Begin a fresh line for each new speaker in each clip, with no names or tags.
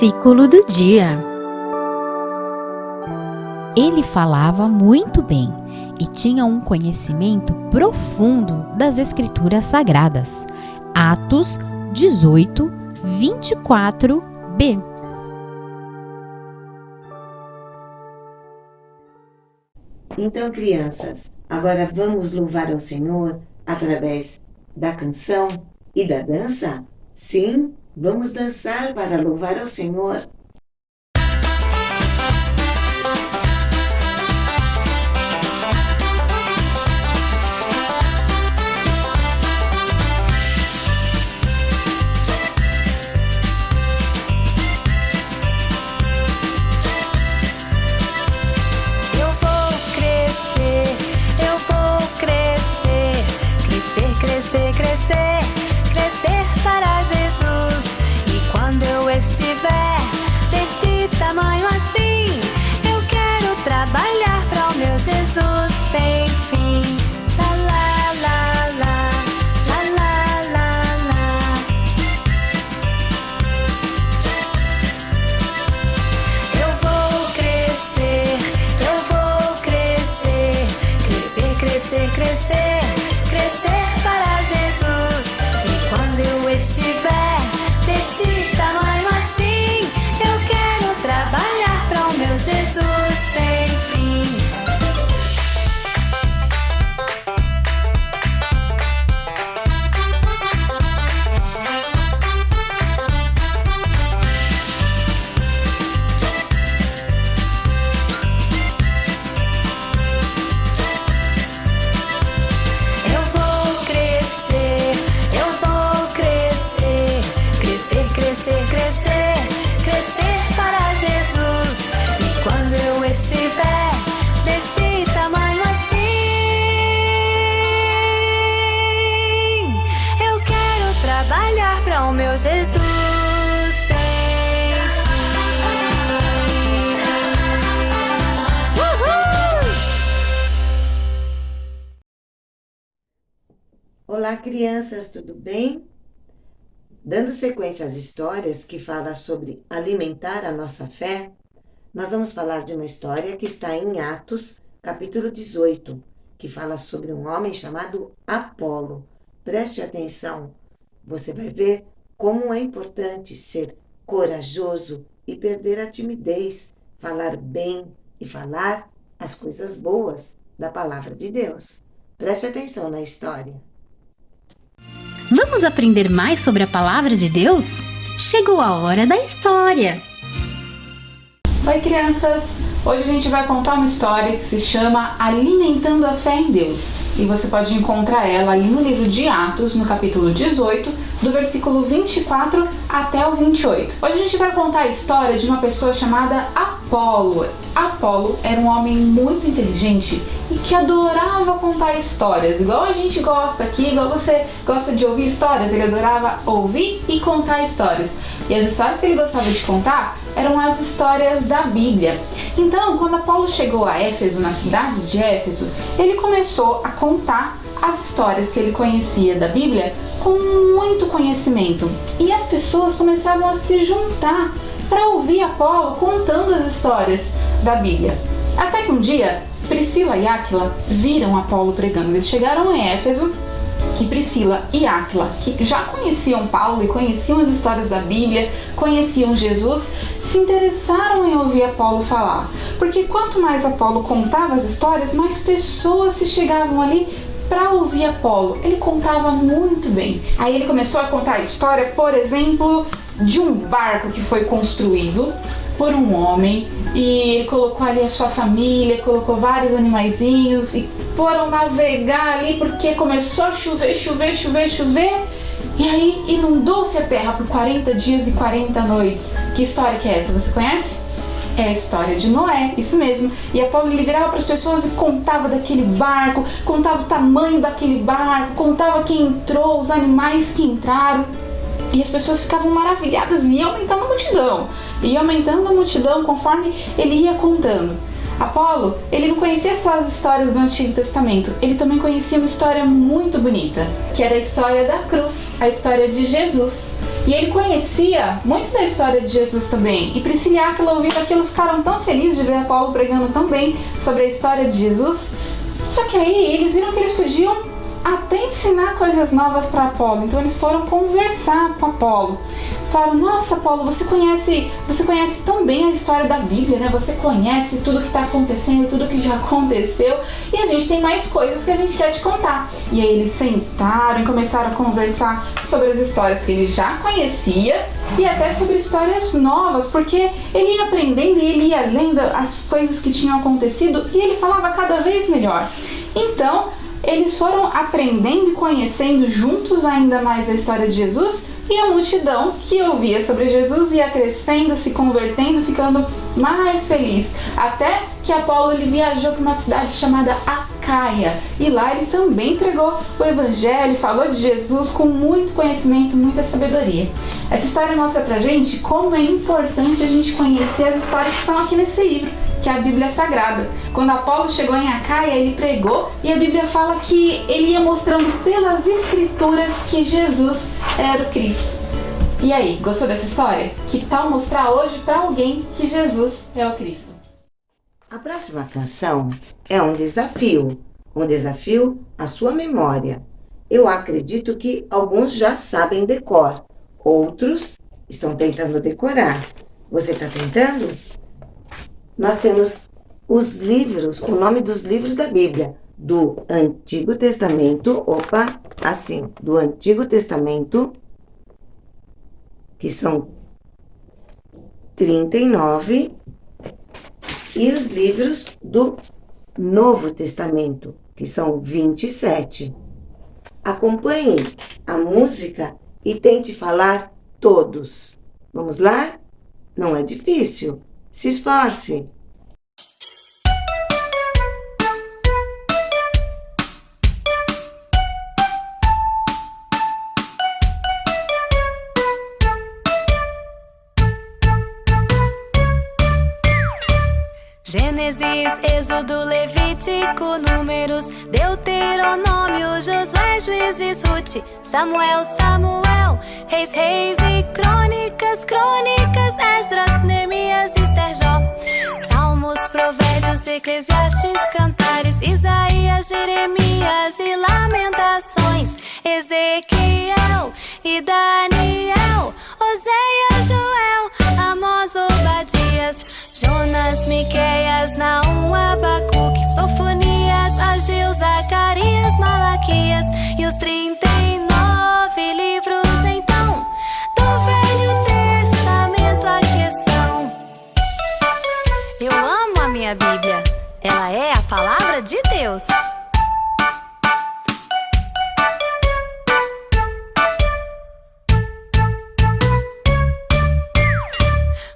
Versículo do dia.
Ele falava muito bem e tinha um conhecimento profundo das Escrituras Sagradas. Atos 18, 24b.
Então, crianças, agora vamos louvar ao Senhor através da canção e da dança? Sim, vamos dançar para louvar ao Senhor.
Crescer para Jesus. E quando eu estiver deste tamanho assim, eu quero trabalhar para o meu Jesus sem fim. La la la la, la la la la. Eu vou crescer, crescer. Crescer para Jesus. E quando eu estiver deste tamanho assim, eu quero trabalhar para o meu Jesus sem fim. Crescer para Jesus. E quando eu estiver deste tamanho assim, eu quero trabalhar para o meu Jesus sem fim. Uhul!
Olá, crianças, tudo bem? Dando sequência às histórias que falam sobre alimentar a nossa fé, nós vamos falar de uma história que está em Atos, capítulo 18, que fala sobre um homem chamado Apolo. Preste atenção, você vai ver como é importante ser corajoso e perder a timidez, falar bem e falar as coisas boas da palavra de Deus. Preste atenção na história.
Vamos aprender mais sobre a palavra de Deus? Chegou a hora da história!
Oi, crianças! Hoje a gente vai contar uma história que se chama Alimentando a Fé em Deus. E você pode encontrar ela ali no livro de Atos, no capítulo 18, do versículo 24 até o 28. Hoje a gente vai contar a história de uma pessoa chamada Apolo. Apolo era um homem muito inteligente e que adorava contar histórias, igual a gente gosta aqui, igual você gosta de ouvir histórias. Ele adorava ouvir e contar histórias. E as histórias que ele gostava de contar eram as histórias da Bíblia. Então, quando Apolo chegou a Éfeso, na cidade de Éfeso, ele começou a contar as histórias que ele conhecia da Bíblia com muito conhecimento. E as pessoas começavam a se juntar para ouvir Apolo contando as histórias da Bíblia. Até que um dia, Priscila e Áquila viram Apolo pregando. Eles chegaram em Éfeso e Priscila e Áquila, que já conheciam Paulo e conheciam as histórias da Bíblia, conheciam Jesus, se interessaram em ouvir Apolo falar. Porque quanto mais Apolo contava as histórias, mais pessoas se chegavam ali para ouvir Apolo. Ele contava muito bem. Aí ele começou a contar a história, por exemplo, de um barco que foi construído por um homem e ele colocou ali a sua família, colocou vários animaizinhos e foram navegar ali porque começou a chover e aí inundou-se a terra por 40 dias e 40 noites. Que história que é essa? Você conhece? É a história de Noé, isso mesmo. E Apolo ele virava para as pessoas e contava daquele barco, contava o tamanho daquele barco, contava quem entrou, os animais que entraram. E as pessoas ficavam maravilhadas e ia aumentando a multidão conforme ele ia contando. Apolo, ele não conhecia só as histórias do Antigo Testamento, ele também conhecia uma história muito bonita, que era a história da cruz, a história de Jesus. E ele conhecia muito da história de Jesus também. E Priscila e Áquila, ouvindo aquilo, ficaram tão felizes de ver Apolo pregando tão bem sobre a história de Jesus. Só que aí eles viram que eles podiam até ensinar coisas novas para Apolo. Então eles foram conversar com Apolo. Falaram: nossa, Apolo, você conhece tão bem a história da Bíblia, né? Você conhece tudo que está acontecendo, tudo que já aconteceu, e a gente tem mais coisas que a gente quer te contar. E aí eles sentaram e começaram a conversar sobre as histórias que ele já conhecia e até sobre histórias novas, porque ele ia aprendendo e ele ia lendo as coisas que tinham acontecido e ele falava cada vez melhor. Então, eles foram aprendendo e conhecendo juntos ainda mais a história de Jesus. E a multidão que ouvia sobre Jesus ia crescendo, se convertendo, ficando mais feliz. Até que Apolo ele viajou para uma cidade chamada Acaia. E lá ele também pregou o Evangelho, falou de Jesus com muito conhecimento, muita sabedoria. Essa história mostra pra gente como é importante a gente conhecer as histórias que estão aqui nesse livro, que é a Bíblia Sagrada. Quando Apolo chegou em Acaia, ele pregou e a Bíblia fala que ele ia mostrando pelas Escrituras que Jesus era o Cristo. E aí, gostou dessa história? Que tal mostrar hoje para alguém que Jesus é o Cristo?
A próxima canção é um desafio à sua memória. Eu acredito que alguns já sabem decor, outros estão tentando decorar. Você está tentando? Nós temos os livros, o nome dos livros da Bíblia, do Antigo Testamento, do Antigo Testamento, que são 39, e os livros do Novo Testamento, que são 27. Acompanhe a música e tente falar todos. Vamos lá? Não é difícil. Se esforce.
Gênesis, Êxodo, Levítico, Números, Deuteronômio, Josué, Juízes, Rute, Samuel, Reis e Crônicas, Esdras, Neemias, Ester, Jó, Salmos, Provérbios, Eclesiastes, Cantares, Isaías, Jeremias e Lamentações, Ezequiel e Daniel, Oséias, Joel, Amós, Obadias, Jonas, Miqueias, Naum, Abacuque, Sofonias, Ageu, Zacarias, Malaquias e os 39 livros então do Velho Testamento. A questão: eu amo a minha Bíblia, ela é a palavra de Deus.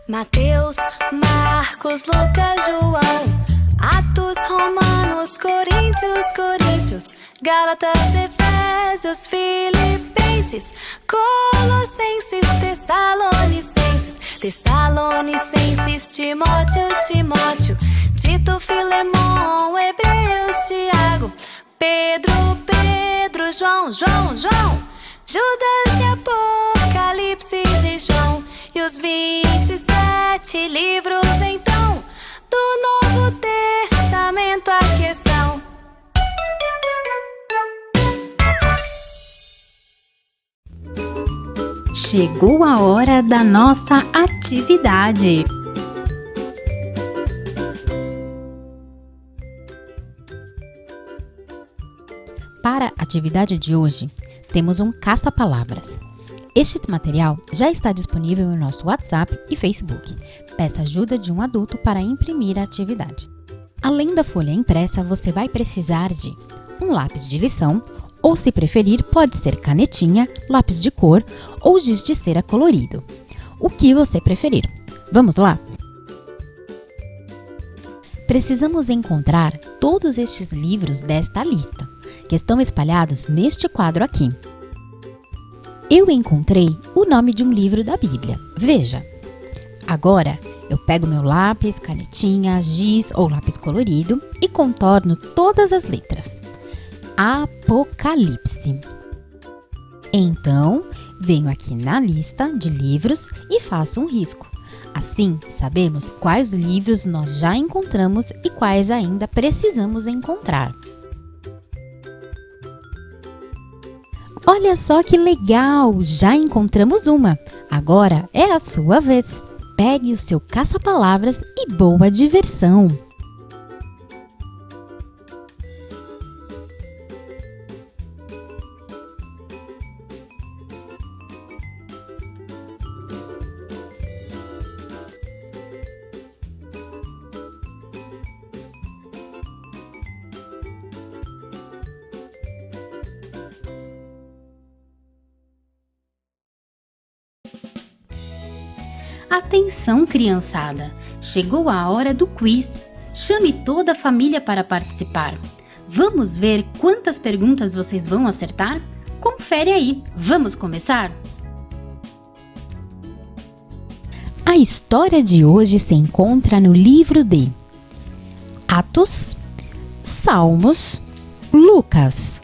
Mateus, Marcos, Lucas, João, Atos, Romanos, Coríntios, Gálatas, Efésios, Filipenses, Colossenses, Tessalonicenses, Timóteo, Tito, Filemão, Hebreus, Tiago, Pedro, João, Judas e Apocalipse de João. E os 27 livros então do Novo Testamento. A questão:
chegou a hora da nossa atividade.
Para a atividade de hoje, temos um caça-palavras. Este material já está disponível no nosso WhatsApp e Facebook. Peça ajuda de um adulto para imprimir a atividade. Além da folha impressa, você vai precisar de um lápis de lição, ou se preferir, pode ser canetinha, lápis de cor ou giz de cera colorido. O que você preferir. Vamos lá? Precisamos encontrar todos estes livros desta lista, que estão espalhados neste quadro aqui. Eu encontrei o nome de um livro da Bíblia. Veja! Agora, eu pego meu lápis, canetinha, giz ou lápis colorido e contorno todas as letras. Apocalipse. Então, venho aqui na lista de livros e faço um risco. Assim, sabemos quais livros nós já encontramos e quais ainda precisamos encontrar. Olha só que legal! Já encontramos uma! Agora é a sua vez! Pegue o seu caça-palavras e boa diversão!
Atenção, criançada! Chegou a hora do quiz. Chame toda a família para participar. Vamos ver quantas perguntas vocês vão acertar? Confere aí. Vamos começar?
A história de hoje se encontra no livro de Atos, Salmos, Lucas.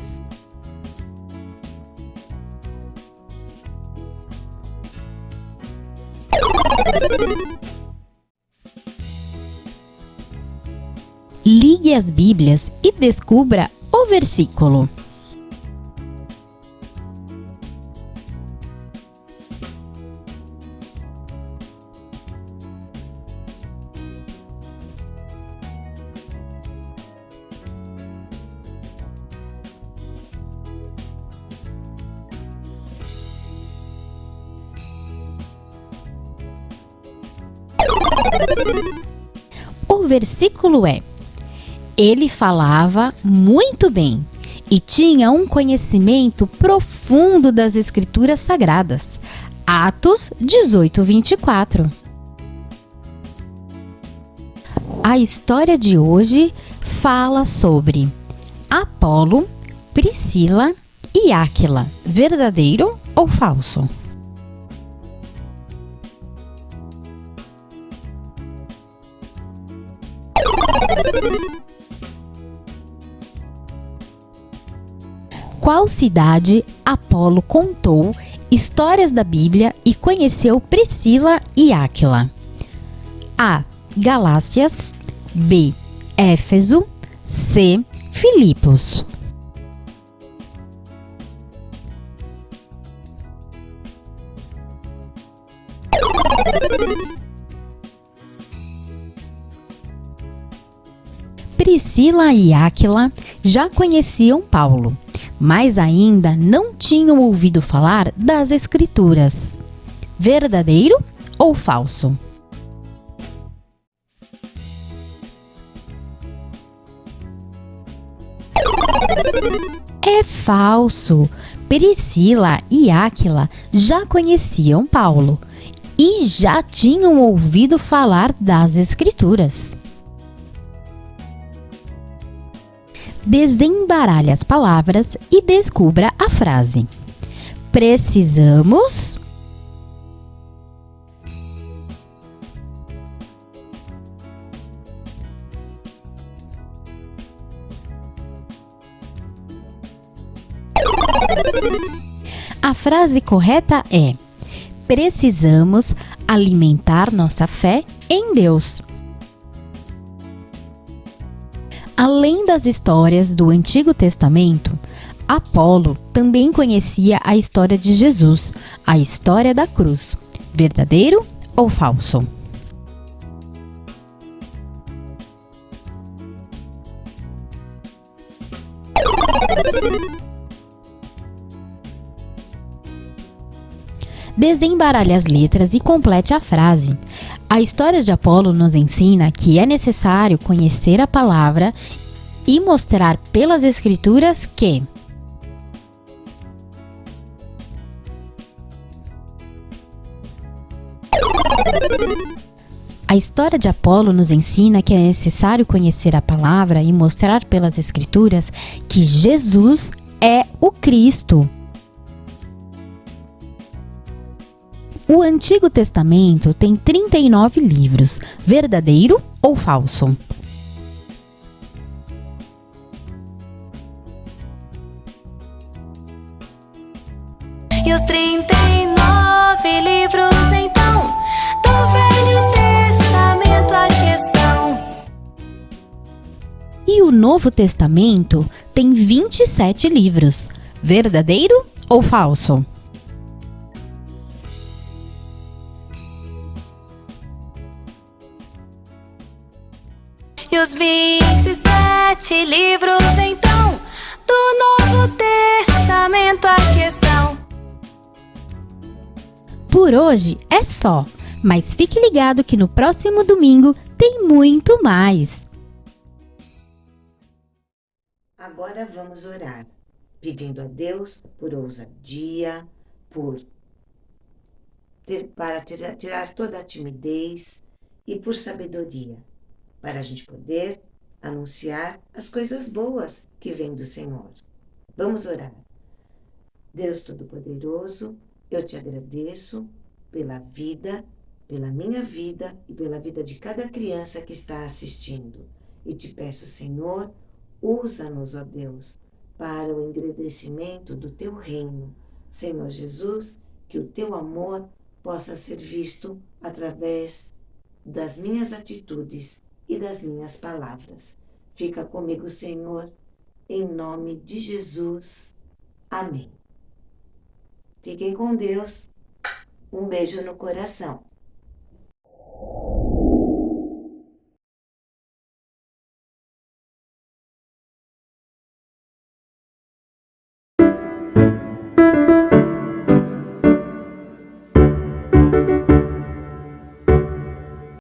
Ligue as Bíblias e descubra o versículo. O versículo é: ele falava muito bem e tinha um conhecimento profundo das Escrituras Sagradas. Atos 18:24. A história de hoje fala sobre Apolo, Priscila e Áquila. Verdadeiro ou falso? Qual cidade Apolo contou histórias da Bíblia e conheceu Priscila e Áquila? A. Galácias. B. Éfeso. C. Filipos. Priscila e Áquila já conheciam Paulo, mas ainda não tinham ouvido falar das Escrituras. Verdadeiro ou falso? É falso! Priscila e Áquila já conheciam Paulo e já tinham ouvido falar das Escrituras. Desembaralhe as palavras e descubra a frase. Precisamos. A frase correta é: precisamos alimentar nossa fé em Deus. Além das histórias do Antigo Testamento, Apolo também conhecia a história de Jesus, a história da cruz. Verdadeiro ou falso? Desembaralhe as letras e complete a frase. A história de Apolo nos ensina que é necessário conhecer a palavra e mostrar pelas Escrituras que A história de Apolo nos ensina que é necessário conhecer a palavra e mostrar pelas Escrituras que Jesus é o Cristo. O Antigo Testamento tem 39 livros. Verdadeiro ou falso?
E os 39
E o Novo Testamento tem 27 livros. Verdadeiro ou falso?
E os 27 livros, então, do Novo Testamento aqui estão.
Por hoje é só, mas fique ligado que no próximo domingo tem muito mais.
Agora vamos orar, pedindo a Deus por ousadia, para tirar toda a timidez e por sabedoria, para a gente poder anunciar as coisas boas que vêm do Senhor. Vamos orar. Deus Todo-Poderoso, eu te agradeço pela vida, pela minha vida e pela vida de cada criança que está assistindo. E te peço, Senhor, usa-nos, ó Deus, para o engrandecimento do teu reino. Senhor Jesus, que o teu amor possa ser visto através das minhas atitudes e das minhas palavras. Fica comigo, Senhor, em nome de Jesus. Amém. Fiquem com Deus. Um beijo no coração.